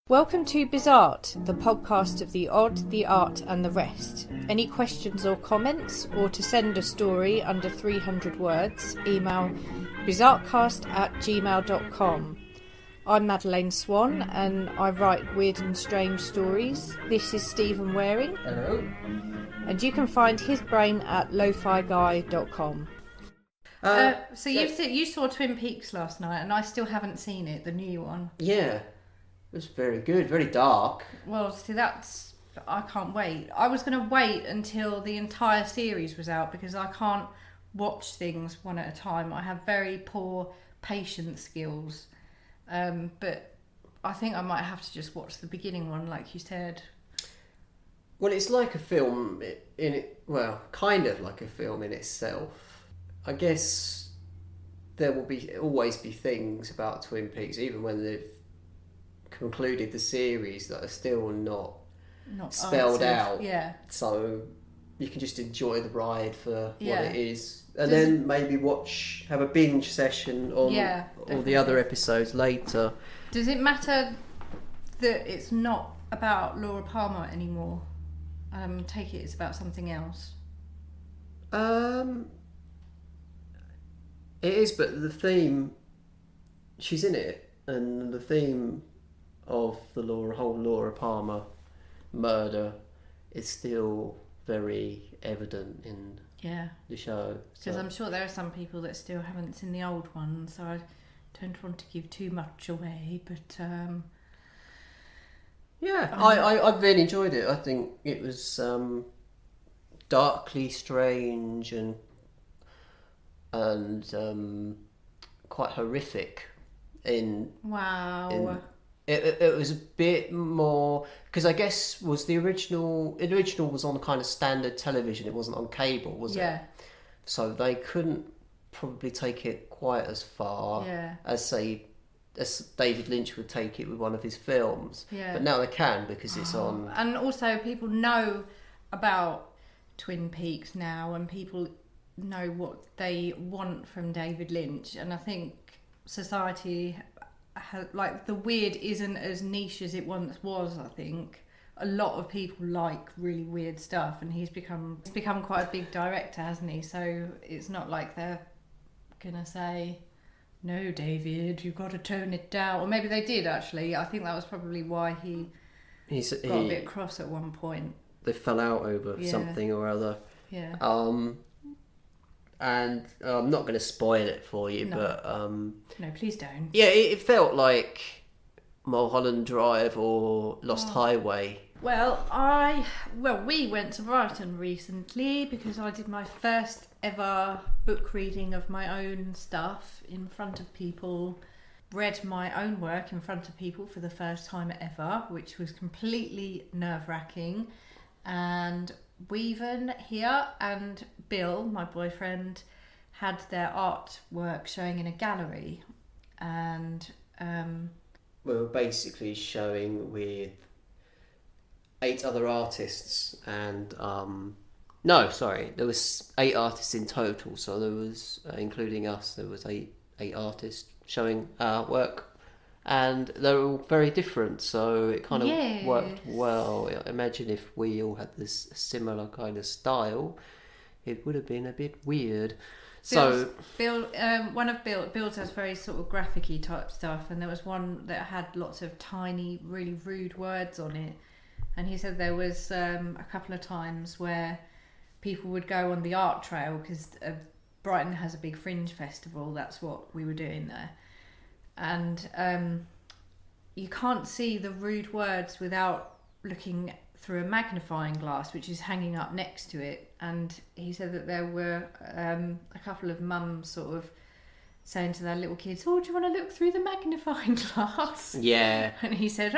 Welcome to Bizart, the podcast of the odd, the art and the rest. Any questions or comments, or to send a story under 300 words, email bizartcast@gmail.com. I'm Madeleine Swan and I write weird and strange stories. This is Stephen Waring. Hello. And you can find his brain at lofiguy.com. So you saw Twin Peaks last night and I still haven't seen it, the new one. Yeah. It was very good, very dark. Well, see, I can't wait. I was going to wait until the entire series was out because I can't watch things one at a time. I have very poor patience skills. But I think I might have to just watch the beginning one, like you said. Well, it's like a film kind of like a film in itself. I guess there will always be things about Twin Peaks, even when they've concluded the series, that are still not spelled out. Yeah. So you can just enjoy the ride for what it is, and then maybe have a binge session on all the other episodes later. Does it matter that it's not about Laura Palmer anymore? Take it it's about something else. It is, but the theme, she's in it, and the theme of the whole Laura Palmer murder is still very evident in the show. Because I'm sure there are some people that still haven't seen the old one, so I don't want to give too much away, but I really enjoyed it. I think it was darkly strange and quite horrific in It was a bit more, because I guess was the original was on kind of standard television. It wasn't on cable, was it? Yeah. So they couldn't probably take it quite as far as David Lynch would take it with one of his films. Yeah. But now they can, because it's on. And also people know about Twin Peaks now, and people know what they want from David Lynch, and I think society, like, the weird isn't as niche as it once was. I think a lot of people like really weird stuff, and he's become quite a big director, hasn't he? So it's not like they're gonna say, no, David, you've got to tone it down. Or maybe they did, actually. I think that was probably why he got a bit cross at one point. They fell out over something or other. Yeah. And I'm not going to spoil it for you, but no, please don't. Yeah, it felt like Mulholland Drive or Lost Highway. Well, we went to Brighton recently because I did my first ever book reading of my own stuff in front of people. Read my own work in front of people for the first time ever, which was completely nerve-wracking. And Weaven here and Bill, my boyfriend, had their artwork showing in a gallery, and we were basically showing with 8 other artists, and there was 8 artists in total. So there was, including us, there was eight artists showing our work. And they're all very different, so it kind of worked well. Imagine if we all had this similar kind of style, it would have been a bit weird. Bill's has very sort of graphic-y type stuff, and there was one that had lots of tiny, really rude words on it. And he said there was a couple of times where people would go on the art trail, because Brighton has a big fringe festival. That's what we were doing there. And you can't see the rude words without looking through a magnifying glass, which is hanging up next to it. And he said that there were a couple of mums sort of saying to their little kids, "Oh, do you want to look through the magnifying glass?" Yeah. And he said,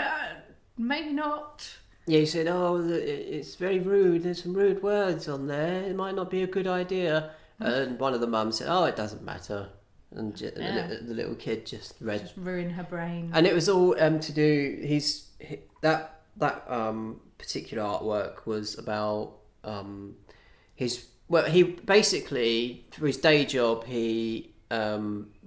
"Maybe not." Yeah, he said, "Oh, it's very rude. There's some rude words on there. It might not be a good idea." And one of the mums said, "Oh, it doesn't matter." And the little kid just ruin her brain. And it was all to do. That particular artwork was about he basically, for his day job, he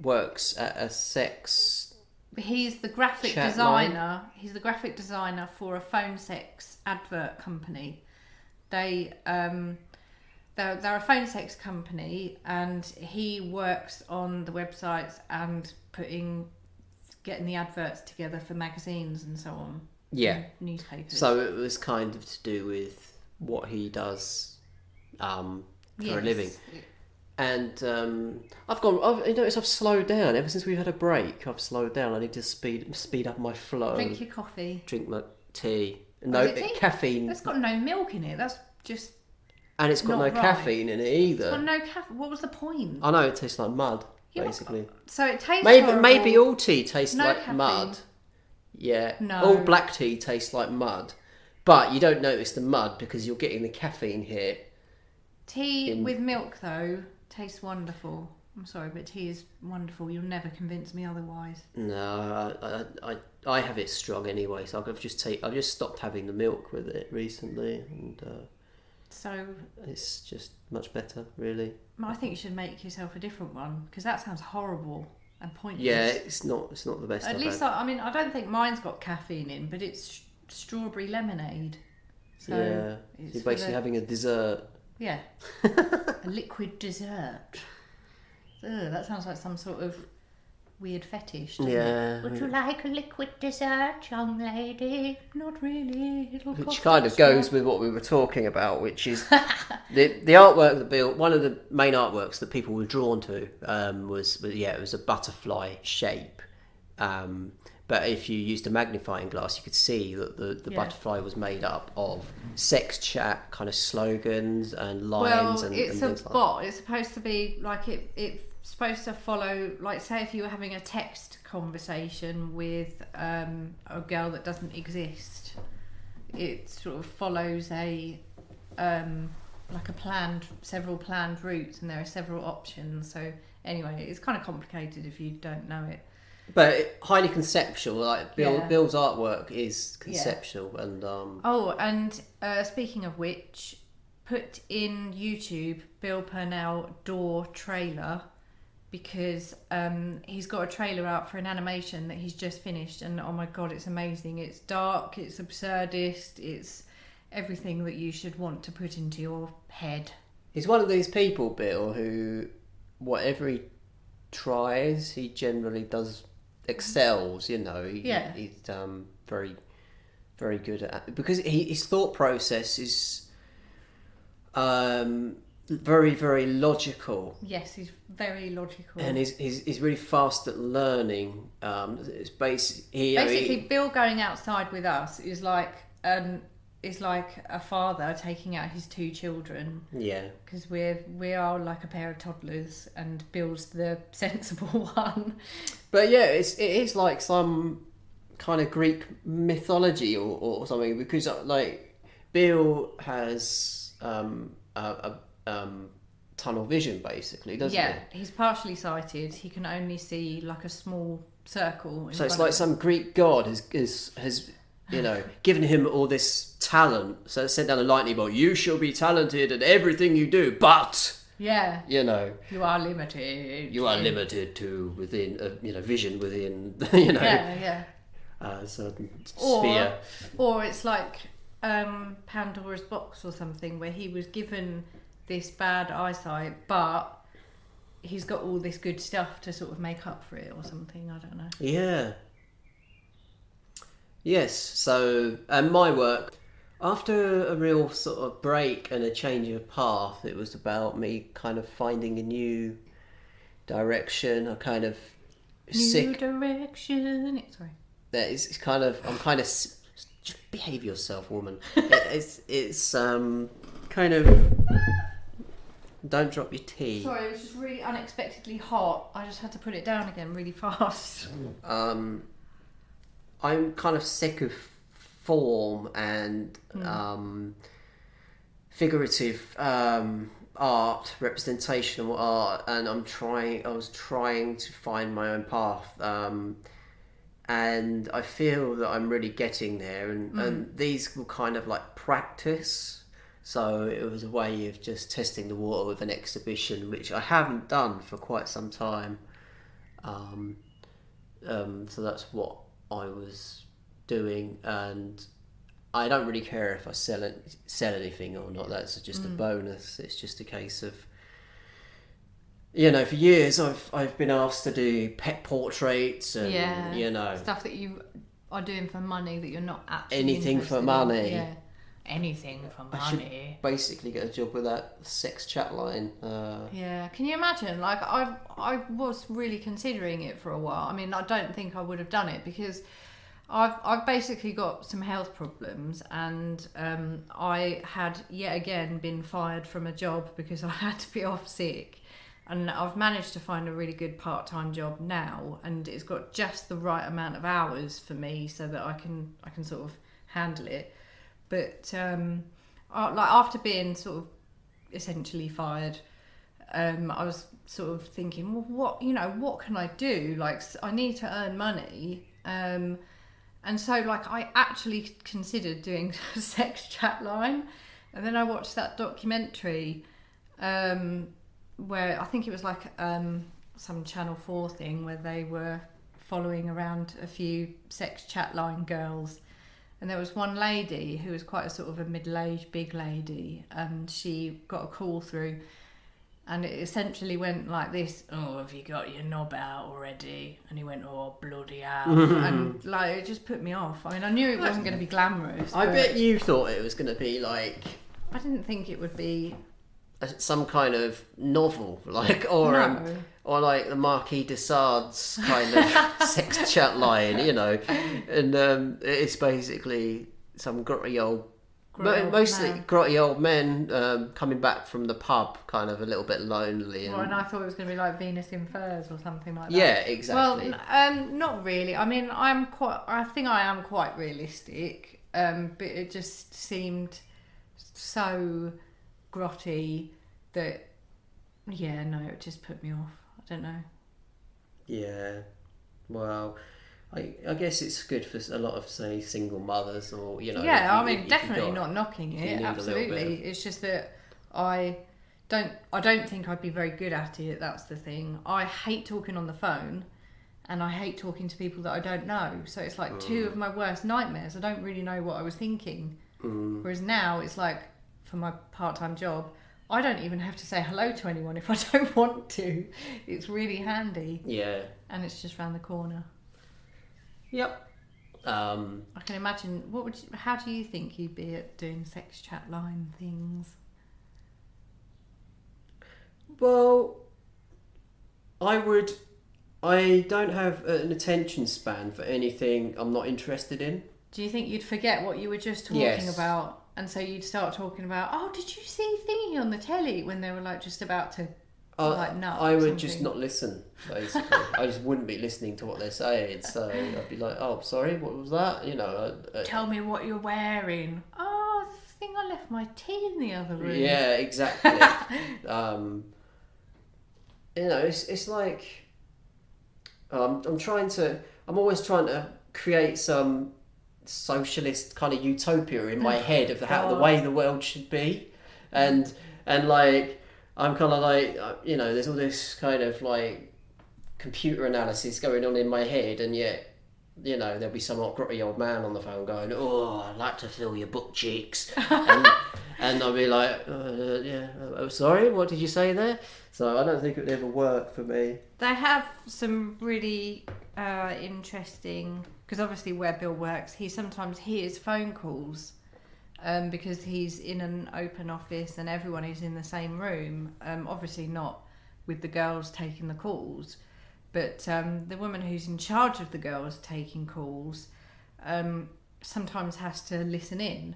works at a sex He's the graphic Chat designer. He's the graphic designer for a phone sex advert company. They're a phone sex company, and he works on the websites and getting the adverts together for magazines and so on. Yeah. And newspapers. So it was kind of to do with what he does for a living. And I've noticed I've slowed down ever since we've had a break. I've slowed down. I need to speed up my flow. Drink your coffee. Drink my tea. Caffeine. That's got no milk in it. That's just. And it's got no caffeine in it either. It's got no caffeine. What was the point? I know it tastes like mud, basically. So it tastes maybe all tea tastes like caffeine. mud. Yeah. No. All black tea tastes like mud, but you don't notice the mud because you're getting the caffeine hit. Tea with milk though tastes wonderful. I'm sorry, but tea is wonderful. You'll never convince me otherwise. No, I have it strong anyway, so I've just stopped having the milk with it recently, and so it's just much better, really. I think you should make yourself a different one because that sounds horrible and pointless. Yeah, it's not the best. At least I don't think mine's got caffeine in, but it's strawberry lemonade. So yeah, you're basically having a dessert. Yeah, a liquid dessert. Ugh, that sounds like some sort of weird fetish. Yeah. Would you like a liquid dessert, young lady? Not really. Which kind of goes with what we were talking about, which is the artwork that Bill. One of the main artworks that people were drawn to was it was a butterfly shape. But if you used a magnifying glass, you could see that the butterfly was made up of sex chat kind of slogans and lines and things like that. Well, it's supposed to be like it's supposed to follow, like, say if you were having a text conversation with a girl that doesn't exist, it sort of follows several planned routes, and there are several options. So anyway, it's kind of complicated if you don't know it. But highly conceptual, like Bill's artwork is conceptual, and speaking of which, put in YouTube Bill Purnell Door trailer, because he's got a trailer out for an animation that he's just finished, and oh my god, it's amazing. It's dark, it's absurdist, it's everything that you should want to put into your head. He's one of these people, Bill, who whatever he tries, he generally excels. You know, he's very, very good at it, because his thought process is very, very logical. Yes, he's very logical, and he's really fast at learning. It's basically Bill going outside with us is like a father taking out his two children. Yeah, because we are like a pair of toddlers, and Bill's the sensible one. But yeah, it is like some kind of Greek mythology or something, because like Bill has a tunnel vision, basically, doesn't he? Yeah, he's partially sighted. He can only see like a small circle. So it's like some Greek god has given him all this talent. So sent down a lightning bolt. You shall be talented at everything you do, but you are limited. You are limited to within vision within a certain sphere. Or it's like Pandora's box or something, where he was given this bad eyesight, but he's got all this good stuff to sort of make up for it or something. I don't know. Yeah. Yes. So, and my work, after a real sort of break and a change of path, it was about me kind of finding a new direction. I kind of sick. New direction. Sorry. That is kind of. I'm kind of. Just behave yourself, woman. It's kind of. Don't drop your tea. Sorry, it was just really unexpectedly hot. I just had to put it down again really fast. I'm kind of sick of form and figurative art, representational art, and I was trying to find my own path, and I feel that I'm really getting there, and these were kind of like practice. So it was a way of just testing the water with an exhibition, which I haven't done for quite some time. So that's what I was doing, and I don't really care if I sell anything or not. That's just a bonus. It's just a case of, for years I've been asked to do pet portraits and stuff that you are doing for money that you're not actually anything for money. Yeah, anything for money. I should basically get a job with that sex chat line. Yeah, can you imagine? Like I was really considering it for a while. I mean, I don't think I would have done it because I've basically got some health problems, and I had yet again been fired from a job because I had to be off sick. And I've managed to find a really good part-time job now, and it's got just the right amount of hours for me so that I can sort of handle it. But like after being sort of essentially fired, I was sort of thinking, well, what can I do? Like, I need to earn money, and so like I actually considered doing a sex chat line, and then I watched that documentary. Where I think it was like some Channel 4 thing where they were following around a few sex chat line girls, and there was one lady who was quite a sort of a middle-aged big lady, and she got a call through, and it essentially went like this: "Oh, have you got your knob out already?" And he went, "Oh, bloody hell!" And like it just put me off. I mean, I knew it wasn't going to be glamorous. I bet you thought it was going to be like, I didn't think it would be some kind of novel, like or like the Marquis de Sade's kind of sex chat line, and it's basically some grotty old men coming back from the pub, kind of a little bit lonely. And I thought it was going to be like Venus in Furs or something like that. Yeah, exactly. Well, not really. I mean, I think I am quite realistic, but it just seemed so grotty that it just put me off. I don't know. Yeah, well, I guess it's good for a lot of, say, single mothers or I mean, definitely not knocking it. Absolutely, it's just that I don't think I'd be very good at it. That's the thing. I hate talking on the phone, and I hate talking to people that I don't know. So it's like two of my worst nightmares. I don't really know what I was thinking. Whereas now it's like, for my part-time job, I don't even have to say hello to anyone if I don't want to. It's really handy. Yeah. And it's just round the corner. Yep. I can imagine. How do you think you'd be at doing sex chat line things? Well, I don't have an attention span for anything I'm not interested in. Do you think you'd forget what you were just talking about? And so you'd start talking about, oh, did you see thingy on the telly, when they were like just about to nut? I would just not listen, basically. I just wouldn't be listening to what they're saying. So I'd be like, oh, sorry, what was that? Tell me what you're wearing. Oh, I think I left my tea in the other room. Yeah, exactly. It's like I'm always trying to create some socialist kind of utopia in my head of the way the world should be, and like I'm kind of like there's all this kind of like computer analysis going on in my head, and yet there'll be some grotty old man on the phone going, oh, I'd like to feel your butt cheeks, and I'll be like, sorry, what did you say there? So I don't think it would ever work for me. They have some really interesting, because obviously where Bill works, he sometimes hears phone calls because he's in an open office and everyone is in the same room. Obviously not with the girls taking the calls, but the woman who's in charge of the girls taking calls sometimes has to listen in.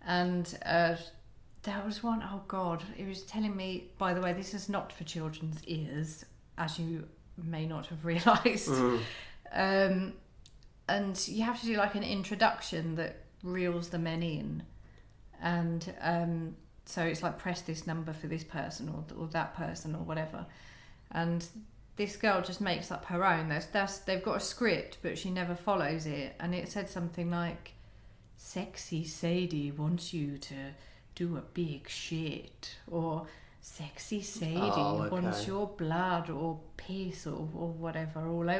And there was one, oh God, it was telling me, by the way, this is not for children's ears, as you may not have realised. And you have to do like an introduction that reels the men in. And so it's like, press this number for this person or that person or whatever. And this girl just makes up her own. They've got a script, but she never follows it. And it said something like, sexy Sadie wants you to do a big shit, or Sexy Sadie wants okay. your blood or piss or whatever all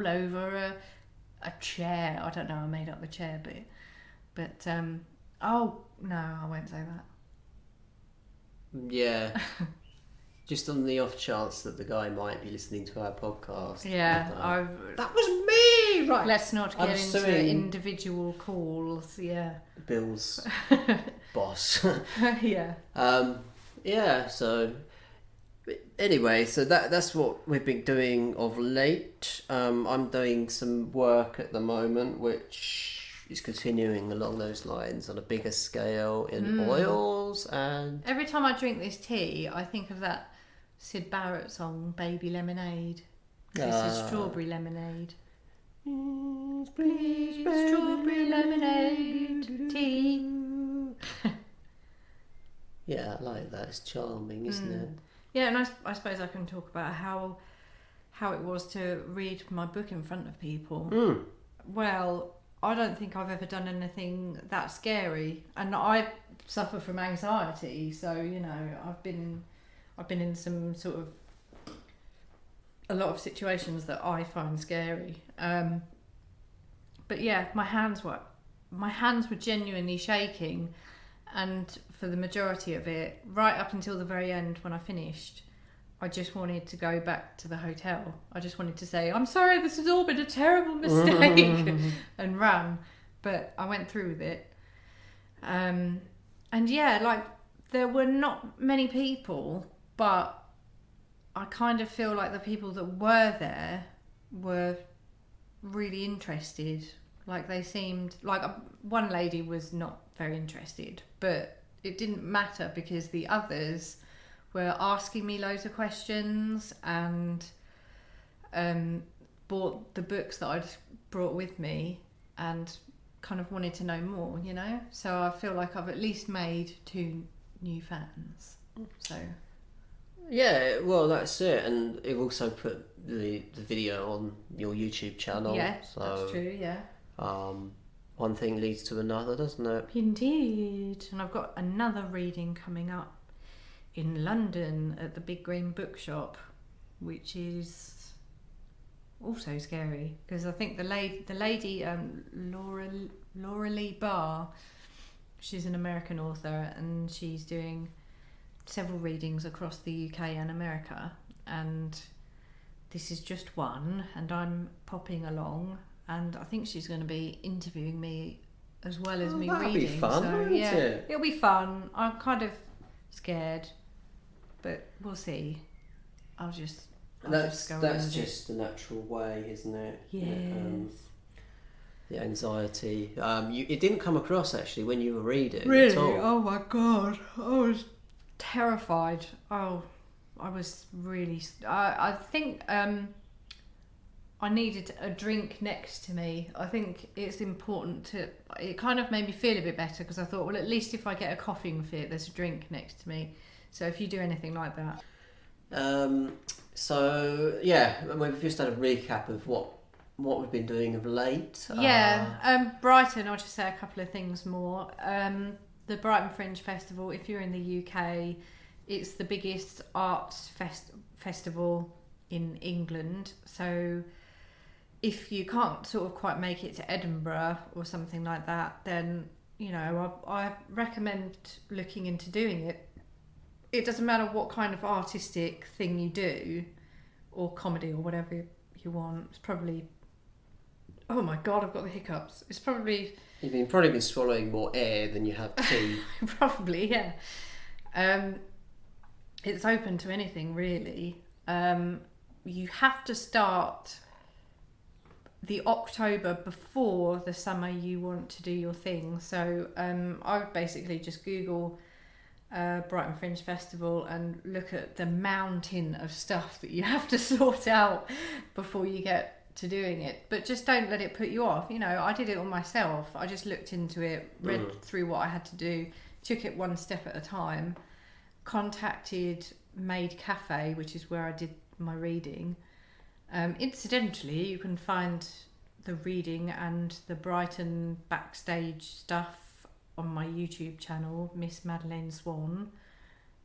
over a chair. I don't know, I made up the chair bit. But, oh, no, I won't say that. Yeah. Just on the off chance that the guy might be listening to our podcast. Yeah, that was me! Right. Let's not get I'm into suing individual calls, yeah. Bill's boss. Yeah. Yeah, so... Anyway, so that's what we've been doing of late. I'm doing some work at the moment, which is continuing along those lines on a bigger scale in oils and... Every time I drink this tea, I think of that Syd Barrett song, Baby Lemonade. This is strawberry lemonade. Please, strawberry lemonade tea. Yeah, I like that. It's charming, isn't it? Yeah, and I suppose I can talk about how it was to read my book in front of people. Well, I don't think I've ever done anything that scary, and I suffer from anxiety, so you know I've been in some sort of a lot of situations that I find scary. But yeah, my hands were genuinely shaking, and for the majority of it, right up until the very end when I finished, I just wanted to go back to the hotel. I just wanted to say, I'm sorry, this has all been a terrible mistake, and ran. But I went through with it. And yeah, like, there were not many people, but I kind of feel like the people that were there were really interested. Like, they seemed... Like, one lady was not very interested, but it didn't matter because the others were asking me loads of questions and bought the books that I'd brought with me and kind of wanted to know more, you know? So I feel like I've at least made 2 new fans. So... Yeah, well, that's it. And you've also put the video on your YouTube channel. Yeah, so, that's true, yeah. One thing leads to another, doesn't it? Indeed. And I've got another reading coming up in London at the Big Green Bookshop, which is also scary because I think the lady Laura Lee Barr, she's an American author and she's doing several readings across the UK and America, and this is just one, and I'm popping along, and I think she's going to be interviewing me as well as me that'll reading. Be fun, so won't yeah, it? It'll be fun. I'm kind of scared, but we'll see. I'll just go That's around just the natural way, isn't it? Yes. The anxiety. It didn't come across actually when you were reading. Really? At all. Oh my god! I was terrified. Oh, I was really... I think I needed a drink next to me. I think it's important to... It kind of made me feel a bit better because I thought, well, at least if I get a coughing fit, there's a drink next to me. So if you do anything like that... So, yeah, we've just done a recap of what we've been doing of late. Yeah, Brighton, I'll just say a couple of things more. The Brighton Fringe Festival, if you're in the UK, it's the biggest arts festival in England. So if you can't sort of quite make it to Edinburgh or something like that, then, you know, I recommend looking into doing it. It doesn't matter what kind of artistic thing you do, or comedy or whatever you want. It's probably... Oh my god, I've got the hiccups. It's probably... You've probably been swallowing more air than you have tea. Probably, yeah. It's open to anything, really. You have to start the October before the summer you want to do your thing. So I would basically just Google Brighton Fringe Festival and look at the mountain of stuff that you have to sort out before you get to doing it. But just don't let it put you off. You know, I did it all myself. I just looked into it, read through what I had to do, took it one step at a time, contacted Maid Cafe, which is where I did my reading. Incidentally, you can find the reading and the Brighton backstage stuff on my YouTube channel, Miss Madeleine Swan.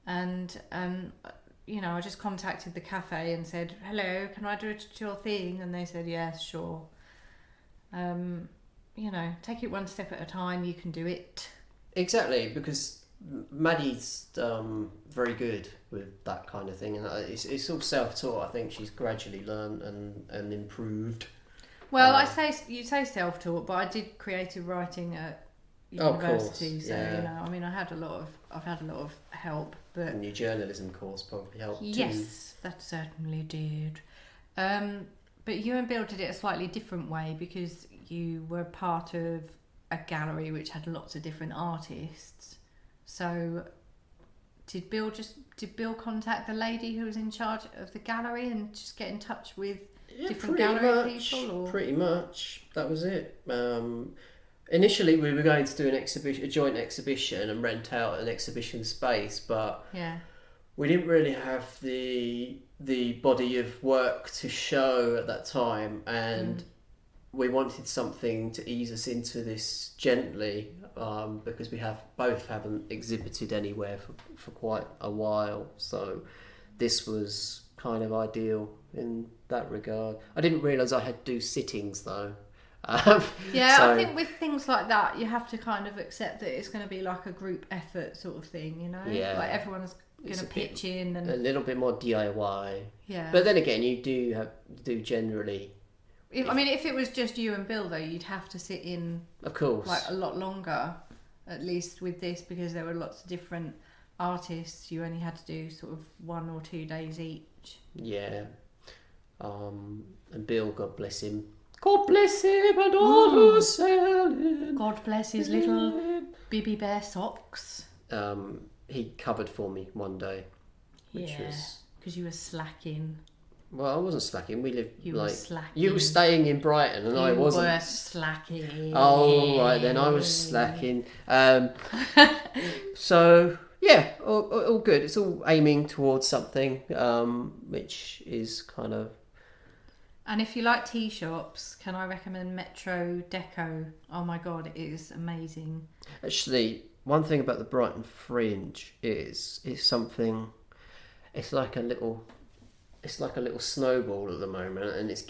And I just contacted the cafe and said, hello, can I do your thing? And they said, yes, sure. Take it one step at a time, you can do it. Exactly, because Maddie's very good with that kind of thing, and it's all self-taught. I think she's gradually learned and improved. Well, you say self-taught, but I did creative writing at university, so I've had a lot of help. But and your journalism course probably helped too. Yes, that certainly did. But you and Bill did it a slightly different way because you were part of a gallery which had lots of different artists. So did Bill contact the lady who was in charge of the gallery and just get in touch with different gallery people? Or? Pretty much, that was it. Initially, we were going to do a joint exhibition and rent out an exhibition space, but we didn't really have the body of work to show at that time, and we wanted something to ease us into this gently, because we both haven't exhibited anywhere for quite a while, so this was kind of ideal in that regard. I didn't realise I had to do sittings though. I think with things like that you have to kind of accept that it's going to be like a group effort sort of thing, like everyone's going to pitch in and a little bit more DIY. Yeah, but then again, you do generally. If it was just you and Bill though, you'd have to sit in, of course, like a lot longer, at least with this, because there were lots of different artists. You only had to do sort of 1 or 2 days each. Yeah, and Bill, God bless him. God bless him and all who sail in. God bless his little Bibby Bear socks. He covered for me one day, which was because you were slacking. Well, I wasn't slacking. We lived you were slacking. You were staying in Brighton, and I wasn't. You were slacking. Oh right, then I was slacking. So yeah, all good. It's all aiming towards something, which is kind of. And if you like tea shops, can I recommend Metro Deco? Oh my god, it is amazing. Actually, one thing about the Brighton Fringe is something. It's like a little snowball at the moment, and it's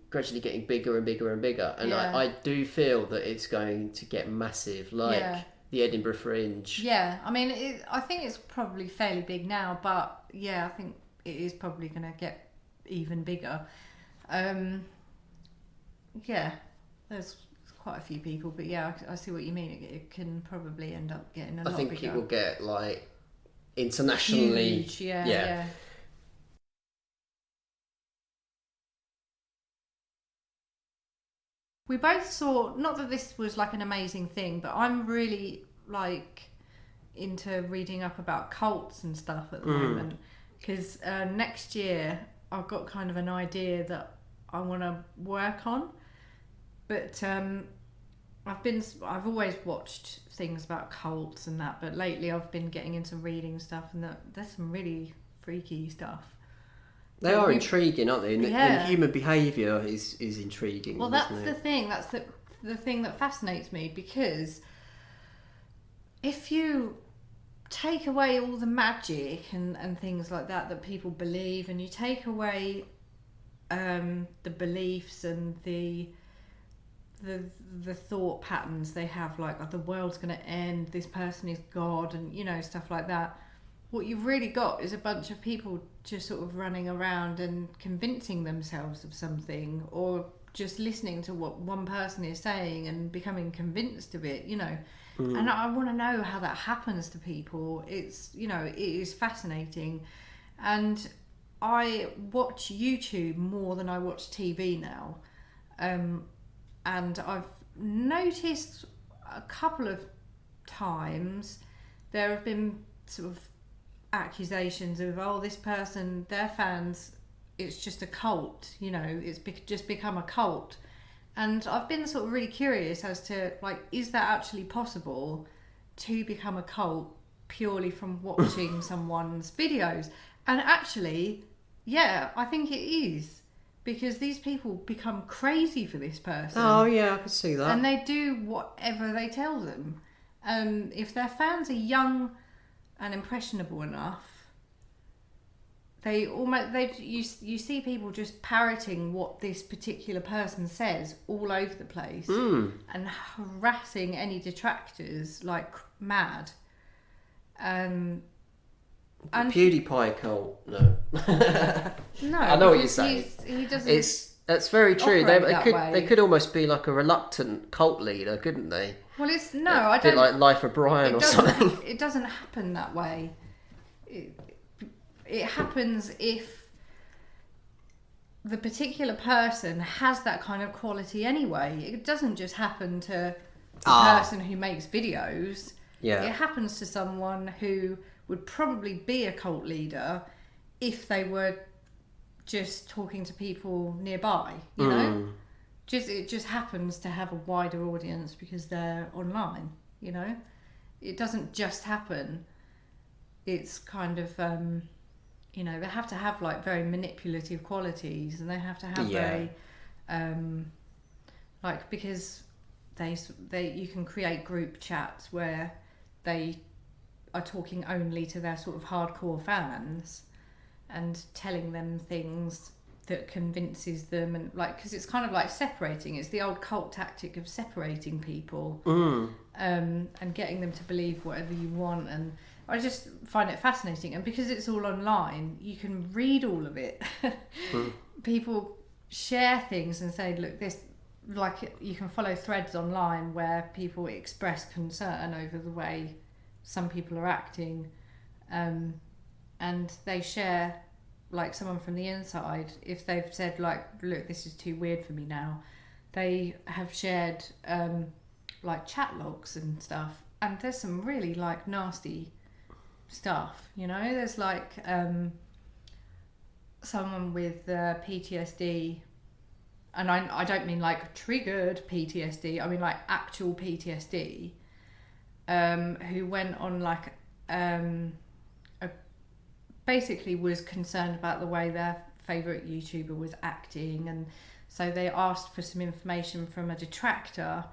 gradually getting bigger and bigger and bigger. And I do feel that it's going to get massive, like the Edinburgh Fringe. Yeah, I think it's probably fairly big now, but I think it is probably going to get even bigger. There's quite a few people, but I see what you mean. It can probably end up getting a lot bigger. I think it will get like internationally huge. Yeah. We both saw, not that this was like an amazing thing, but I'm really like into reading up about cults and stuff at the moment, because next year I've got kind of an idea that I want to work on, but I've always watched things about cults and that, but lately I've been getting into reading stuff, and there's some really freaky stuff. They are intriguing, aren't they? And human behaviour is intriguing. Well, that's the thing. That's the thing that fascinates me, because if you take away all the magic and things like that people believe, and you take away the beliefs and the thought patterns they have, like, oh, the world's going to end, this person is God, and stuff like that, what you've really got is a bunch of people just sort of running around and convincing themselves of something, or just listening to what one person is saying and becoming convinced of it, and I want to know how that happens to people. It's it is fascinating, and I watch YouTube more than I watch TV now, and I've noticed a couple of times there have been sort of accusations of, oh, this person, their fans, it's just a cult, it's just become a cult. And I've been sort of really curious as to, like, is that actually possible to become a cult purely from watching someone's videos? And actually, I think it is, because these people become crazy for this person. Oh yeah, I can see that. And they do whatever they tell them. If their fans are young and impressionable enough, you see people just parroting what this particular person says all over the place and harassing any detractors like mad. And PewDiePie cult, no. No, I know what you're saying. He doesn't. That's very true. Way. They could almost be like a reluctant cult leader, couldn't they? Well, I a bit don't. like Life of Brian or something. It doesn't happen that way. It happens if the particular person has that kind of quality anyway. It doesn't just happen to the person who makes videos. Yeah. It happens to someone who would probably be a cult leader if they were just talking to people nearby, you know? It just happens to have a wider audience because they're online, you know? It doesn't just happen. It's kind of, you know, they have to have like very manipulative qualities, and they have to have very, like, because you can create group chats where they are talking only to their sort of hardcore fans and telling them things that convinces them, and like, because it's kind of like separating. It's the old cult tactic of separating people and getting them to believe whatever you want. And I just find it fascinating, and because it's all online, you can read all of it. People share things and say, look, this, like, you can follow threads online where people express concern over the way some people are acting, and they share, like, someone from the inside, if they've said, like, look, this is too weird for me now, they have shared like chat logs and stuff, and there's some really like nasty stuff, you know. There's like someone with PTSD, and I don't mean like triggered PTSD, I mean like actual PTSD, who went on like basically was concerned about the way their favourite YouTuber was acting, and so they asked for some information from a detractor,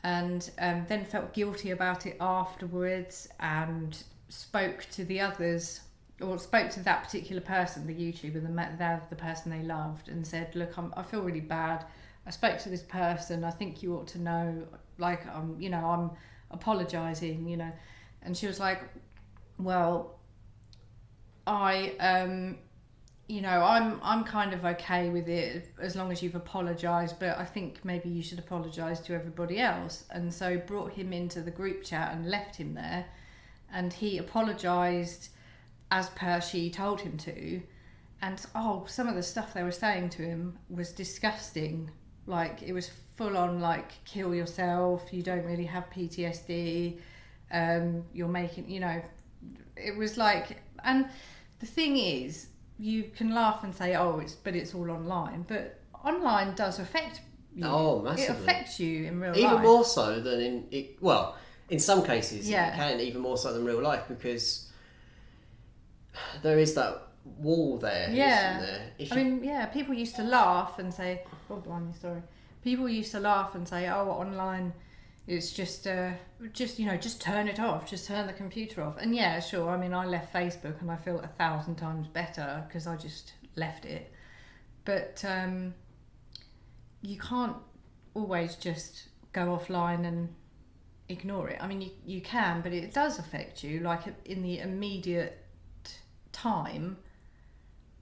and then felt guilty about it afterwards, and spoke to the others, or spoke to that particular person, the YouTuber, the person they loved, and said, look, I feel really bad. I spoke to this person. I think you ought to know, like, you know, I'm apologising, you know. And she was like, well, you know, I'm kind of okay with it as long as you've apologised, but I think maybe you should apologise to everybody else. And so brought him into the group chat and left him there, and he apologised as per she told him to. And some of the stuff they were saying to him was disgusting. Like, it was full on like, kill yourself, you don't really have PTSD, you're making, you know, it was like. And the thing is, you can laugh and say, but it's all online, but online does affect you. Oh, massively. It affects you in real life. Even more so than in some cases, it can, even more so than real life, because there is that wall there, isn't there? People used to laugh and say, people used to laugh and say, online, it's just you know, just turn it off, just turn the computer off. And yeah, sure, I mean, I left Facebook and I feel 1,000 times better because I just left it. But you can't always just go offline and ignore it. I mean, you can, but it does affect you, like in the immediate time.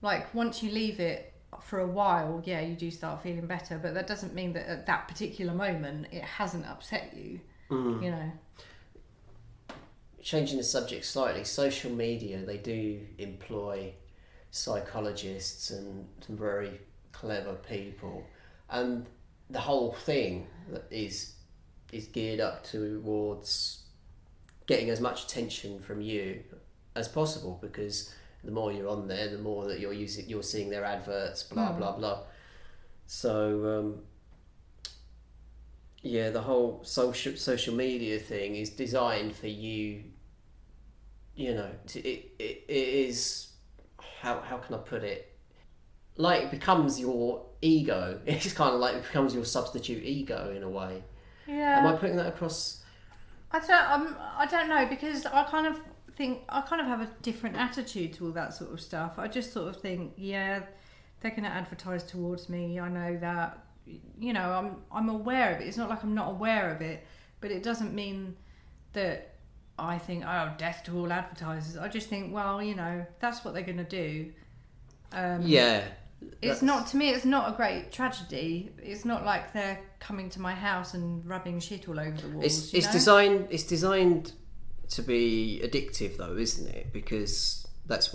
Like, once you leave it for a while, yeah, you do start feeling better, but that doesn't mean that at that particular moment it hasn't upset you, you know. Changing the subject slightly, social media, they do employ psychologists and some very clever people, and the whole thing is geared up towards getting as much attention from you as possible, because the more you're on there, the more that you're seeing their adverts, blah blah blah. So the whole social media thing is designed for you. You know, it is, how can I put it? Like, it becomes your ego. It's kind of like it becomes your substitute ego in a way. Yeah. Am I putting that across? I don't know, because I kind of think I kind of have a different attitude to all that sort of stuff. I just sort of think, yeah, they're going to advertise towards me. I know that, you know, I'm aware of it. It's not like I'm not aware of it, but it doesn't mean that I think, oh, death to all advertisers. I just think, well, you know, that's what they're going to do. Yeah. It's not, to me, it's not a great tragedy. It's not like they're coming to my house and rubbing shit all over the walls. It's designed to be addictive, though, isn't it? Because that's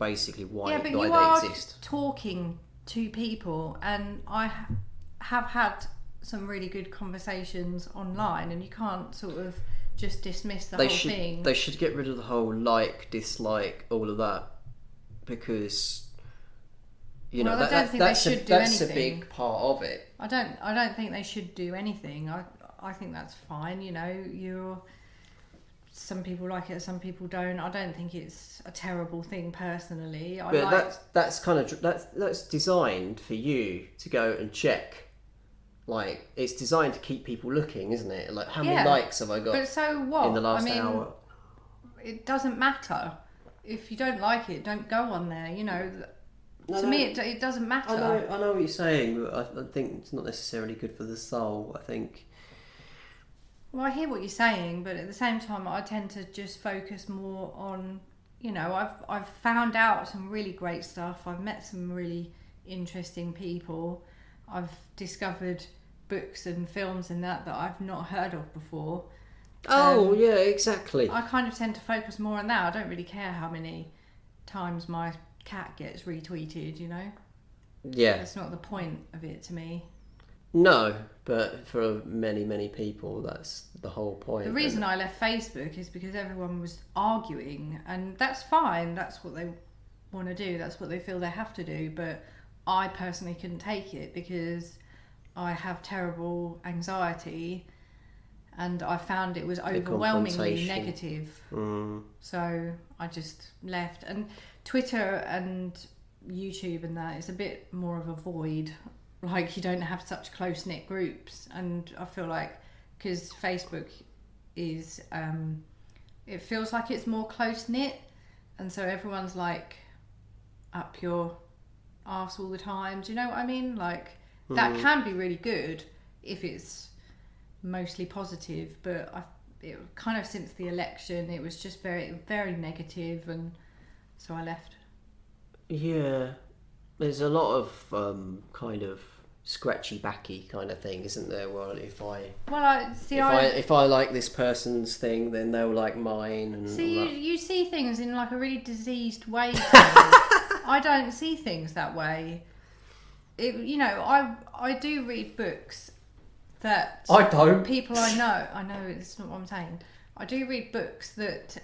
basically why but why you they are exist. talking to people, and I have had some really good conversations online, and you can't sort of just dismiss the whole thing. They should get rid of the whole like, dislike, all of that, because you know that's a big part of it. I don't think they should do anything. I think that's fine. You know, some people like it, some people don't. I don't think it's a terrible thing personally. That's designed for you to go and check. Like, it's designed to keep people looking, isn't it? Like, how many likes have I got? But so what? In the last hour? It doesn't matter. If you don't like it, don't go on there. You know, to me, it doesn't matter. I know what you're saying, but I think it's not necessarily good for the soul. I think. Well, I hear what you're saying, but at the same time, I tend to just focus more on, you know, I've found out some really great stuff. I've met some really interesting people. I've discovered books and films and that I've not heard of before. Oh, yeah, exactly. I kind of tend to focus more on that. I don't really care how many times my cat gets retweeted, you know? Yeah. That's not the point of it to me. No, but for many, many people, that's the whole point. The reason I left Facebook is because everyone was arguing, and that's fine. That's what they want to do. That's what they feel they have to do. But I personally couldn't take it because I have terrible anxiety, and I found it was overwhelmingly negative. So I just left. And Twitter and YouTube and that is a bit more of a void. Like, you don't have such close-knit groups, and I feel like because Facebook is it feels like it's more close-knit, and so everyone's like up your arse all the time. Do you know what I mean? Like, that can be really good if it's mostly positive, but it kind of, since the election, it was just very, very negative, and so I left. Yeah, there's a lot of kind of scratchy backy kind of thing, isn't there? Well, if I like this person's thing, then they'll like mine, and you see things in like a really diseased way. I don't see things that way. You know, I do read books that I don't. People I know it's not what I'm saying. I do read books that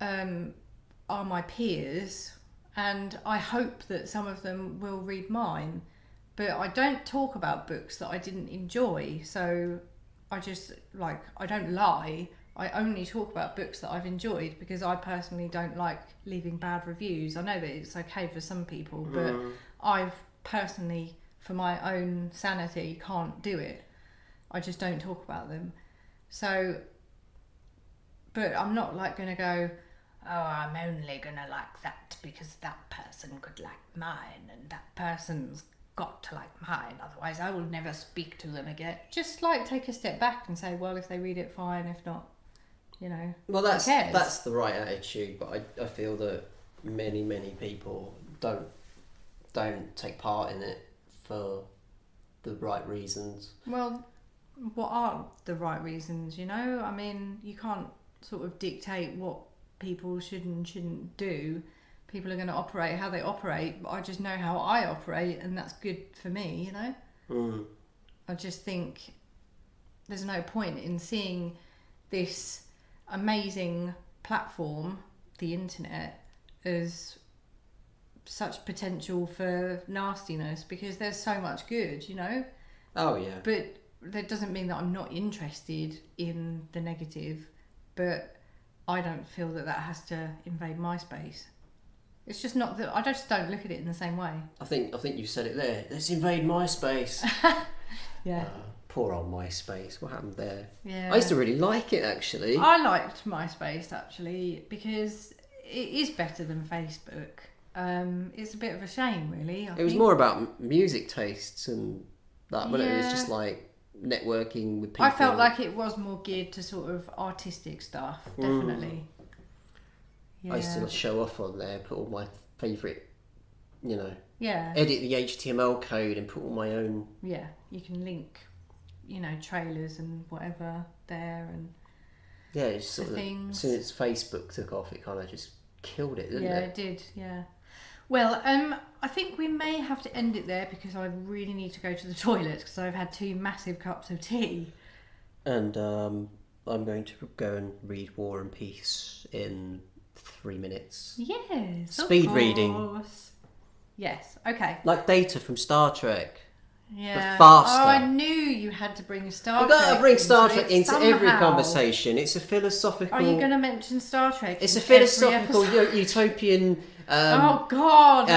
are my peers, and I hope that some of them will read mine, but I don't talk about books that I didn't enjoy. So I just, like, I don't lie. I only talk about books that I've enjoyed, because I personally don't like leaving bad reviews. I know that it's okay for some people, but I've personally, for my own sanity, can't do it. I just don't talk about them. So, but I'm not like going to go, oh, I'm only going to like that because that person could like mine, and that person's got to like mine, otherwise I will never speak to them again. Just like take a step back and say, well, if they read it, fine. If not, you know, well, that's the right attitude. But I feel that many people don't take part in it for the right reasons. Well, what are the right reasons? You know, I mean, you can't sort of dictate what people should and shouldn't do. People are going to operate how they operate, but I just know how I operate, and that's good for me, you know. I just think there's no point in seeing this amazing platform, the internet, as such potential for nastiness, because there's so much good, you know. Oh yeah. But that doesn't mean that I'm not interested in the negative, but I don't feel that has to invade my space. It's just not that, I just don't look at it in the same way. I think you said it there. Let's invade my space. Yeah. Poor old MySpace. What happened there? Yeah. I used to really like it, actually. I liked MySpace, actually, because it is better than Facebook. It's a bit of a shame, really. It was more about music tastes and that, but it was Yeah. just like networking with people. I felt like it was more geared to sort of artistic stuff, definitely. Yeah. I used to show off on there, put all my favourite, Yeah. edit the HTML code and put all my own. Yeah, you can link, trailers and whatever there, and Yeah, it's sort of, things. as soon as Facebook took off, it kind of just killed it, didn't yeah, it? it did. Yeah. Well, I think we may have to end it there because I really need to go to the toilet because I've had 2 massive cups of tea. And I'm going to go and read War and Peace in 3 minutes. Yes. Speed of reading. course. Yes. Okay. Like Data from Star Trek. Yeah. faster. Oh, I knew you had to bring Star You've Trek. got to bring Star into Trek it into every somehow. conversation. It's a philosophical. Are you going to mention Star Trek? It's in a philosophical every episode? utopian. Oh God.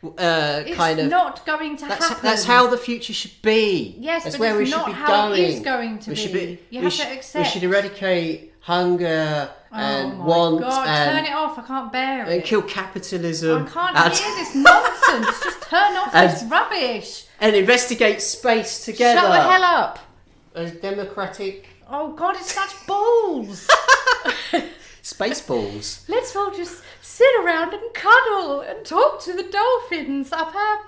It's kind of. not going to happen. That's how the future should be. Yes, that's but where it's we should not be how going. it is going to we be. should be. You we have should, to accept. We should eradicate hunger and oh my want God, and, turn it off. I can't bear it. and kill capitalism. I can't and, hear this nonsense. Just turn off this rubbish. and investigate space together. Shut the hell up. As democratic Oh God, it's such balls. space balls. Let's all just sit around and cuddle and talk to the dolphins up our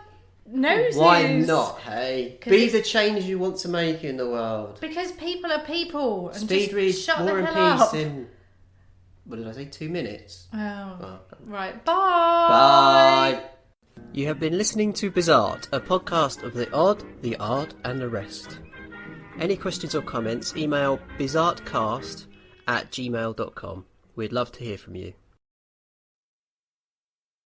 noses. Why not, hey? 'Cause Be it's- the change you want to make in the world. Because people are people. And Speed just read shut War the and hell Peace up. in, what did I say, 2 minutes? Oh. Oh. Right, bye. Bye. You have been listening to Bizart, a podcast of the odd, the art, and the rest. Any questions or comments, email bizartcast@gmail.com. We'd love to hear from you.